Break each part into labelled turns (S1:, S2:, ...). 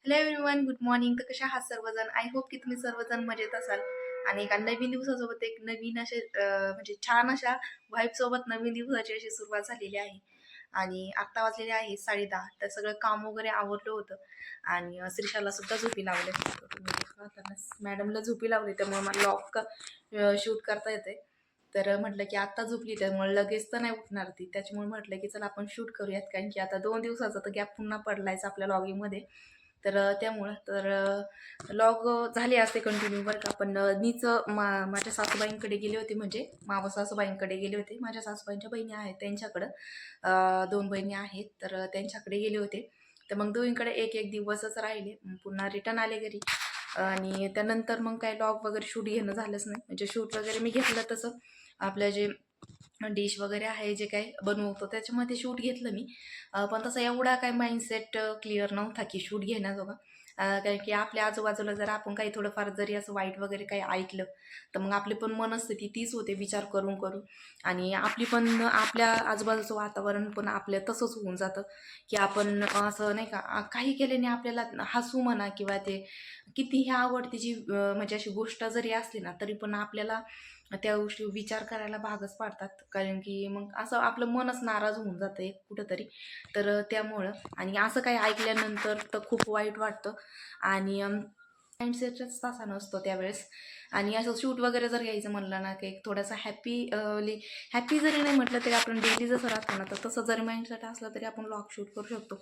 S1: Hello everyone, good morning. तर कशा आहात सर्वजण? आय होप की तुम्ही सर्वजण मजेत असाल आणि एका नवीन दिवसासोबत एक नवीन असे म्हणजे छान अशा सोबत नवीन दिवसाची अशी सुरुवात झालेली आहे. आणि आत्ता वाजलेले आहे 10:30. तर सगळं काम वगैरे आवरलं होतं आणि श्रीशाला सुद्धा झोपी लावले. मॅडमला झोपी लावली, त्यामुळे मला लॉक शूट करता येते. तर म्हटलं की आत्ता झोपली त्यामुळे लगेच तर नाही उठणार ती, त्याच्यामुळे म्हटलं की चला आपण शूट करूयात, कारण की आता 2 दिवसाचा तर गॅप पुन्हा पडलायच आपल्या लॉगिंगमध्ये. तर त्यामुळं तर लॉग झाले असते कंटिन्यू बरं का. पण मीच माझ्या सासूबाईंकडे गेले होते, म्हणजे मावस सासूबाईंकडे गेले होते. माझ्या सासूबाईंच्या बहिणी आहेत त्यांच्याकडं, 2 बहिणी आहेत, तर त्यांच्याकडे गेले होते. तर मग दोघींकडे एक एक दिवसच राहिले, पुन्हा रिटर्न आले घरी. आणि त्यानंतर मग काही लॉग वगैरे शूट घेणं झालंच नाही. म्हणजे शूट वगैरे मी घेतलं तसं आपलं जे डिश वगैरे आहे, जे काही बनवतो त्याच्यामध्ये शूट घेतलं मी. पण तसा एवढा काही माइंडसेट क्लिअर नव्हता की शूट घेण्याजोगा. कारण की आपल्या आजूबाजूला जर आपण काही थोडंफार जरी असं वाईट वगैरे काही ऐकलं, तर मग आपली पण मनस्थिती तीच होते विचार करून करून. आणि आपली पण आपल्या आजूबाजूचं वातावरण पण आपल्या तसंच होऊन जातं, की आपण असं नाही का, काही केल्याने आपल्याला हसू म्हणा किंवा ते कितीही आवडतीची म्हणजे अशी गोष्ट जरी असली ना, तरी पण आपल्याला त्या गोष्टी विचार करायला भागच पाडतात. कारण की मग असं आपलं मनच नाराज होऊन जातं एक कुठंतरी. तर त्यामुळं आणि असं काही ऐकल्यानंतर तर खूप वाईट वाटतं. आणि माइंडसेटच तसा नसतो त्यावेळेस. आणि असं शूट वगैरे जर घ्यायचं म्हणलं ना, की थोडासा हॅपी जरी नाही म्हटलं तरी आपण डेली जसं राहतो ना, तर तसं जरी माइंडसेट असलं तरी आपण व्लॉग शूट करू शकतो.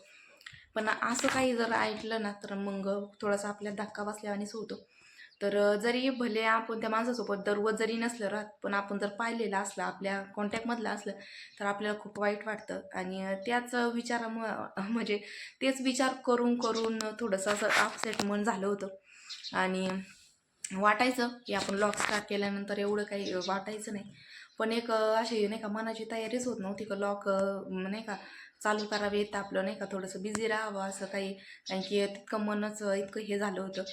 S1: पण असं काही जर ऐकलं ना, तर मग थोडासा आपल्याला धक्का बसल्यावानीच होतो. तर जरी भले आपण त्या माणसासोबत दररोज जरी नसलं राहत, पण आपण जर पाहिलेलं असलं, आपल्या कॉन्टॅक्टमधलं असलं, तर आपल्याला खूप वाईट वाटतं. आणि त्याच विचारामुळं म्हणजे तेच विचार करून करून थोडंसं असं अपसेट मन झालं होतं. आणि वाटायचं की आपण लॉग स्टार्ट केल्यानंतर एवढं काही वाटायचं नाही. पण एक अशी नाही का मनाची तयारीच होत नव्हती का लॉग नाही का चालू करावेत, आपलं नाही का थोडंसं बिझी राहावं असं काही. कारण की तितकं मनच इतकं हे झालं होतं.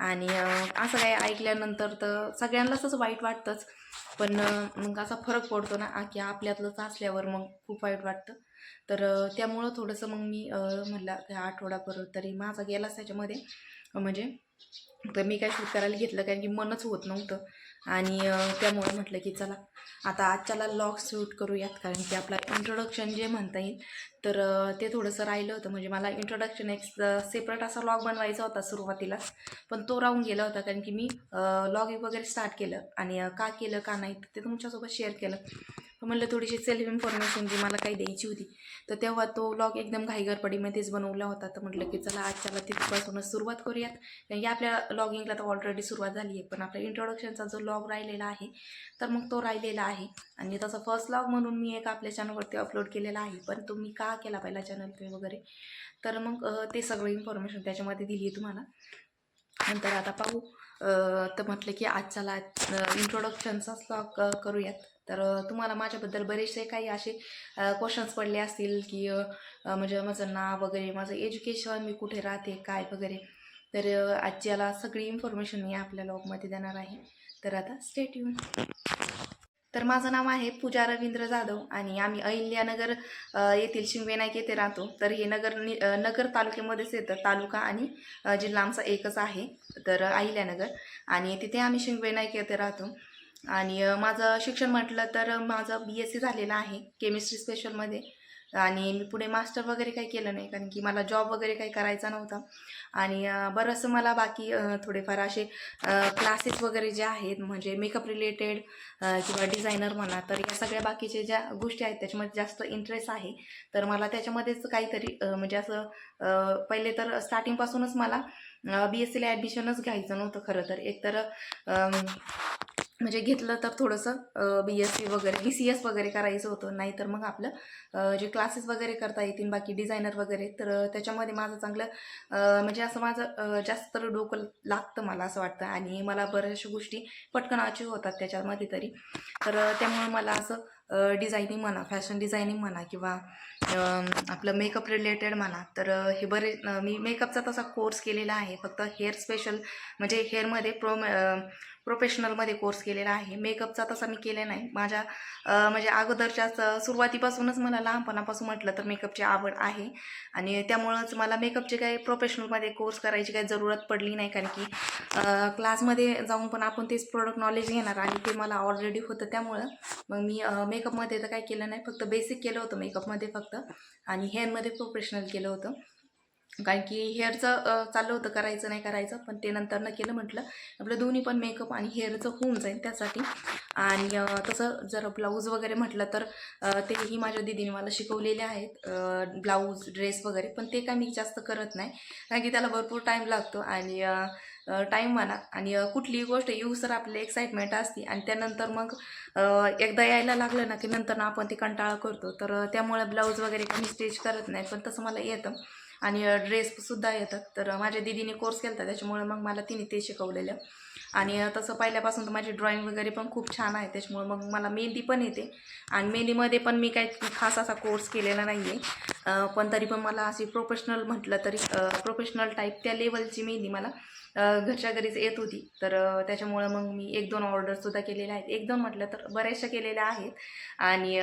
S1: आणि असं काही ऐकल्यानंतर तर सगळ्यांनाच असं वाईट वाटतंच. पण मग असा फरक पडतो ना, की आपल्यातलंच असल्यावर मग खूप वाईट वाटतं. तर त्यामुळं थोडंसं मग मी म्हटलं की आठवडाभर तरी माझा गेलाच त्याच्यामध्ये. म्हणजे तर मी काय शूट करायला घेतलं, कारण की मनच होत नव्हतं. आणि त्यामुळे म्हटलं की चला आता आजच्याला लॉग शूट करूयात, कारण की आपला इंट्रोडक्शन जे म्हणता येईल, तर ते थोडंसं राहिलं होतं. म्हणजे मला इंट्रोडक्शन एक सेपरेट असा लॉग बनवायचा होता सुरुवातीलाच, पण तो राहून गेला होता. कारण की मी लॉगिंग वगैरे स्टार्ट केलं आणि का केलं का नाही ते तुमच्यासोबत शेअर केलं. म्हणलं थोडीशी सेल्फ इन्फॉर्मेशन जी मला काही द्यायची होती, तर तेव्हा तो व्लॉग एकदम घाईगडबडीमध्येच बनवला होता. तर म्हटलं की चला आजच्याला तिथपासूनच सुरुवात करूयात. कारण की आपल्या लॉगिंगला तर ऑलरेडी सुरुवात झाली आहे, पण आपल्या इंट्रोडक्शनचा जो लॉग राहिलेला आहे, तर मग तो राहिलेला आहे. आणि तसा फर्स्ट लॉग म्हणून मी एक आपल्या चॅनलवरती अपलोड केलेला आहे. पण तुम्ही का केला पहिला चॅनल ते वगैरे, तर मग ते सगळं इन्फॉर्मेशन त्याच्यामध्ये दिली आहे तुम्हाला. नंतर आता पाहू. तर म्हटलं की आजच्याला इंट्रोडक्शनचाच लॉग करूयात. तर तुम्हाला माझ्याबद्दल बरेचसे काही असे क्वेश्चन्स पडले असतील की म्हणजे माझं नाव वगैरे, माझं एज्युकेशन, मी कुठे राहते, काय वगैरे. तर आजच्याला सगळी इन्फॉर्मेशन मी आपल्या लॉगमध्ये देणार आहे. तर आता स्टे ट्यून. तर माझं नाव आहे पूजा रवींद्र जाधव आणि आम्ही अहिल्यानगर येथील शिंगवेनायक येथे राहतो. तर हे नगर तालुक्यामध्येच येतं. तालुका आणि जिल्हा आमचा एकच आहे, तर अहिल्यानगर. आणि तिथे आम्ही शिंगवेनायक येथे राहतो. आणि माझं शिक्षण म्हटलं तर माझं BSc झालेलं आहे केमिस्ट्री स्पेशलमध्ये. आणि मी पुढे मास्टर वगैरे काही केलं नाही, कारण की मला जॉब वगैरे काही करायचा नव्हता. आणि बरंचसं मला बाकी थोडेफार असे क्लासेस वगैरे जे आहेत, म्हणजे मेकअप रिलेटेड किंवा डिझायनर म्हणा, तर या सगळ्या बाकीचे ज्या गोष्टी आहेत त्याच्यामध्ये जास्त इंटरेस्ट आहे. तर मला त्याच्यामध्येच काहीतरी म्हणजे असं पहिले तर स्टार्टिंगपासूनच मला BScला ॲडमिशनच घ्यायचं नव्हतं खरं तर. एकतर म्हणजे घेतलं तर थोडंसं BSc वगैरे BCS वगैरे करायचं होतं, नाहीतर मग आपलं जे क्लासेस वगैरे करता येतील बाकी डिझायनर वगैरे, तर त्याच्यामध्ये माझं चांगलं म्हणजे असं माझं जास्त डोकं लागतं मला असं वाटतं. आणि मला बऱ्याचशा गोष्टी पटकन अचीव होतात त्याच्यामध्ये तरी. तर त्यामुळे मला असं डिझायनिंग म्हणा, फॅशन डिझायनिंग म्हणा, किंवा आपलं मेकअप रिलेटेड म्हणा, तर हे मी मेकअपचा तसा कोर्स केलेला आहे. फक्त हेअर स्पेशल म्हणजे हेअरमध्ये प्रोफेशनलमध्ये कोर्स केलेला आहे. मेकअपचा तसा मी केला नाही. माझ्या म्हणजे अगोदरच्याच सुरुवातीपासूनच मला लहानपणापासून म्हटलं तर मेकअपची आवड आहे आणि त्यामुळंच मला मेकअपचे काही प्रोफेशनलमध्ये कोर्स करायची काही जरूरत पडली नाही, कारण की क्लासमध्ये जाऊन पण आपण तेच प्रोडक्ट नॉलेज घेणार आणि ते मला ऑलरेडी होतं. त्यामुळं मग मी मेकअपमध्ये तर काय केलं नाही, फक्त बेसिक केलं होतं मेकअपमध्ये फक्त, आणि हेअरमध्ये प्रोफेशनल केलं होतं. कारण की हेअरचं चाललं होतं करायचं नाही करायचं, पण ते नंतर न केलं, म्हटलं आपलं दोन्ही पण मेकअप आणि हेअरचं होऊन जाईल त्यासाठी. आणि तसं जर ब्लाऊज वगैरे म्हटलं तर तेही माझ्या दीदीने मला शिकवलेले आहेत, ब्लाऊज ड्रेस वगैरे, पण ते काय मी जास्त करत नाही, कारण की त्याला भरपूर टाईम लागतो आणि टाईम म्हणा आणि कुठलीही गोष्ट येऊस तर आपल्याला एक्साइटमेंट असते आणि त्यानंतर मग एकदा यायला लागलं ना की नंतर ना आपण ते कंटाळा करतो. तर त्यामुळे ब्लाऊज वगैरे काही स्टिच करत नाही, पण तसं मला येतं आणि ड्रेससुद्धा येतात. तर माझ्या दीदीने कोर्स केला होता, त्याच्यामुळे मग मला तिने ते शिकवलेलं. आणि तसं पहिल्यापासून तर माझी ड्रॉइंग वगैरे पण खूप छान आहे, त्याच्यामुळे मग मला मेहंदी पण येते. आणि मेहंदीमध्ये पण मी काही खास असा कोर्स केलेला नाही आहे, पण तरी पण मला अशी प्रोफेशनल म्हटलं तरी प्रोफेशनल टाईप त्या लेवलची मेहंदी मला घरच्या घरीच येत होती. तर त्याच्यामुळं मग मी 1-2 ऑर्डरसुद्धा केलेल्या आहेत. 1-2 म्हटलं तर बऱ्याचशा केलेल्या आहेत आणि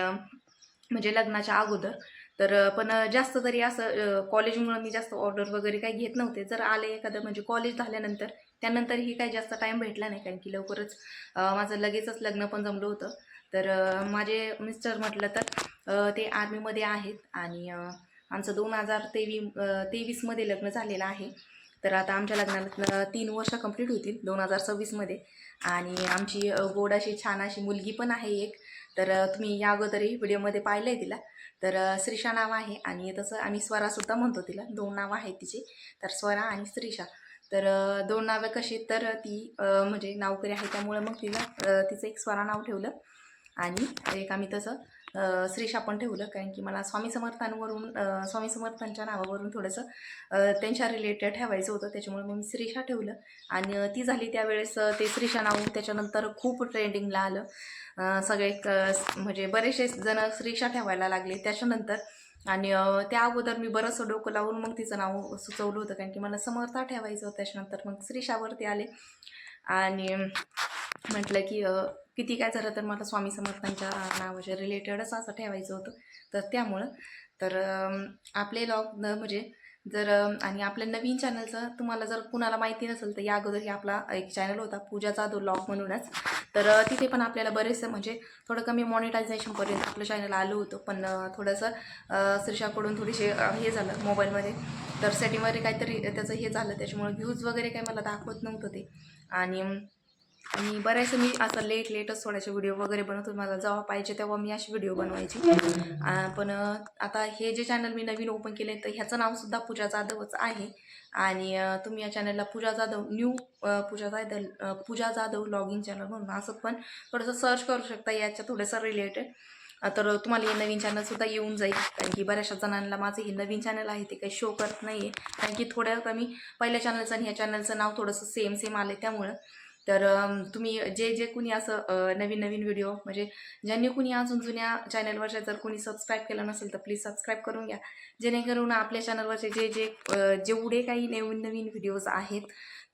S1: म्हणजे लग्नाच्या अगोदर. तर पण जास्त तरी असं कॉलेजमुळं मी जास्त ऑर्डर वगैरे काही घेत नव्हते. जर आले एखादं म्हणजे कॉलेज झाल्यानंतर, त्यानंतरही काही जास्त टाईम भेटला नाही, कारण की लवकरच माझं लगेचच लग्न पण जमलं होतं. तर माझे मिस्टर म्हटलं तर ते आर्मीमध्ये आहेत आणि आमचं 2023मध्ये लग्न झालेलं आहे. तर आता आमच्या लग्नाला 3 वर्ष कंप्लीट होतील 2026मध्ये आणि आमची गोड अशी छान अशी मुलगी पण आहे एक. तर तुम्ही या अगोदरही व्हिडिओमध्ये पाहिलं आहे तिला. तर श्रीषा नाव आहे आणि तसं आम्ही स्वरासुद्धा म्हणतो तिला. 2 नावं आहेत तिची, तर स्वरा आणि श्रीषा. तर 2 नावं कशी, तर ती म्हणजे नावकरी आहे त्यामुळे मग तिला तिचं एक स्वरा नाव ठेवलं आणि एक आम्ही तसं श्रीषा पण ठेवलं, कारण की मला स्वामी समर्थांच्या नावावरून थोडंसं त्यांच्या रिलेटेड ठेवायचं होतं, त्याच्यामुळे मग मी श्रीषा ठेवलं. आणि ती झाली त्यावेळेस ते श्रीषा नाव त्याच्यानंतर खूप ट्रेंडिंगला आलं. सगळे म्हणजे बरेचसे जण श्रीषा ठेवायला लागले त्याच्यानंतर. आणि त्या अगोदर मी बरंचसं डोकं लावून मग तिचं नाव सुचवलं होतं, कारण की मला समर्था ठेवायचं होतं. त्याच्यानंतर मग श्रीषावरती आले आणि म्हटलं की किती काय झालं तर मला स्वामी समर्थांच्या नावाच्या रिलेटेडच असं ठेवायचं होतं. तर त्यामुळं तर आपले लॉग म्हणजे जर आणि आपल्या नवीन चॅनलचं तुम्हाला जर कुणाला माहिती नसेल तर या अगोदर आपला एक चॅनल होता पूजा जाधव लॉग म्हणूनच. तर तिथे पण आपल्याला बरेचसे म्हणजे थोडं कमी मॉनिटायझेशनपर्यंत आपलं चॅनल आलं होतं, पण थोडंसं श्रीषाकडून थोडीशी हे झालं मोबाईलमध्ये, तर सेटिंगमध्ये काहीतरी त्याचं हे झालं, त्याच्यामुळे व्ह्यूज वगैरे काही मला दाखवत नव्हतं ते. आणि बऱ्याचशा मी असं लेटच थोड्याशा व्हिडिओ वगैरे बनवतो, मला जेव्हा पाहिजे तेव्हा मी अशी व्हिडिओ बनवायची. पण आता हे जे चॅनल मी नवीन ओपन केले तर ह्याचं नावसुद्धा पूजा जाधवच आहे. आणि तुम्ही या चॅनलला पूजा जाधव पूजा जाधव लॉगिन चॅनल म्हणून असं पण थोडंसं सर्च करू शकता याच्या थोडंसं रिलेटेड. तर तुम्हाला हे नवीन चॅनलसुद्धा येऊन जाईल, कारण की बऱ्याचशा जणांना माझं हे नवीन चॅनल आहे ते काही शो करत नाही आहे, कारण की थोड्या कमी पहिल्या चॅनलचं आणि ह्या चॅनलचं नाव थोडंसं सेम आलं आहे त्यामुळं. तर तुम्ही जे कुणी असं नवीन व्हिडिओ म्हणजे ज्यांनी कुणी अजून जुन्या चॅनलवरच्या जर कुणी सबस्क्राईब केलं नसेल तर प्लीज सबस्क्राईब करून घ्या, जेणेकरून आपल्या चॅनलवरचे जेवढे काही नवीन व्हिडिओज आहेत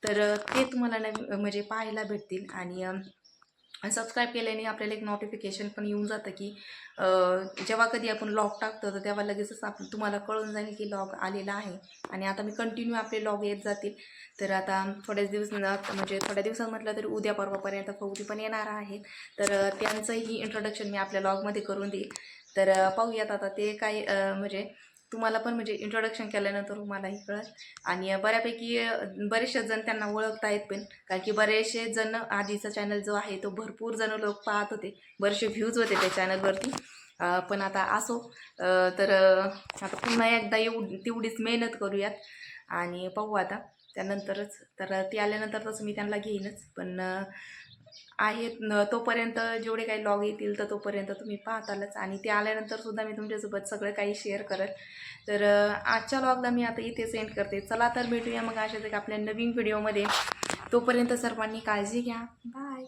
S1: तर ते तुम्हाला म्हणजे पाहायला भेटतील. आणि सबस्क्राईब केल्याने आपल्याला एक नोटिफिकेशन पण येऊन जातं की जेव्हा कधी आपण लॉग टाकतो तर तेव्हा लगेचच तुम्हाला कळून जाईल की लॉग आलेला आहे. आणि आता मी कंटिन्यू आपले लॉग येत जातील. तर आता थोड्या दिवसात म्हटलं तरी उद्या परवापर्यंत फौजी पण येणार आहेत, तर त्यांचंही इंट्रोडक्शन मी आपल्या लॉगमध्ये करून देईल. तर पाहूयात आता ते काय म्हणजे तुम्हाला पण म्हणजे इंट्रोडक्शन केल्यानंतर तुम्हालाही कळेल. आणि बऱ्यापैकी बरेचसे जण त्यांना ओळखता येत पण, कारण की बरेचसे जण आधीचा चॅनल जो आहे तो भरपूर जण लोक पाहत होते, बरेचसे व्ह्यूज होते त्या चॅनलवरती. पण आता असो, तर आता पुन्हा एकदा तेवढीच मेहनत करूयात आणि पाहू आता त्यानंतरच. तर ती आल्यानंतर तसं मी त्यांना घेईनच, पण आहेत तोपर्यंत जेवढे काही लॉग येतील तर तोपर्यंत तुम्ही पाहतालच, आणि ते आल्यानंतर सुद्धा मी तुमच्यासोबत सगळं काही शेअर करेल. तर आजच्या लॉगला मी आता इथे सेंड करते. चला तर भेटूया मग अशाच एक आपल्या नवीन व्हिडिओमध्ये. तोपर्यंत सर्वांनी काळजी घ्या. बाय.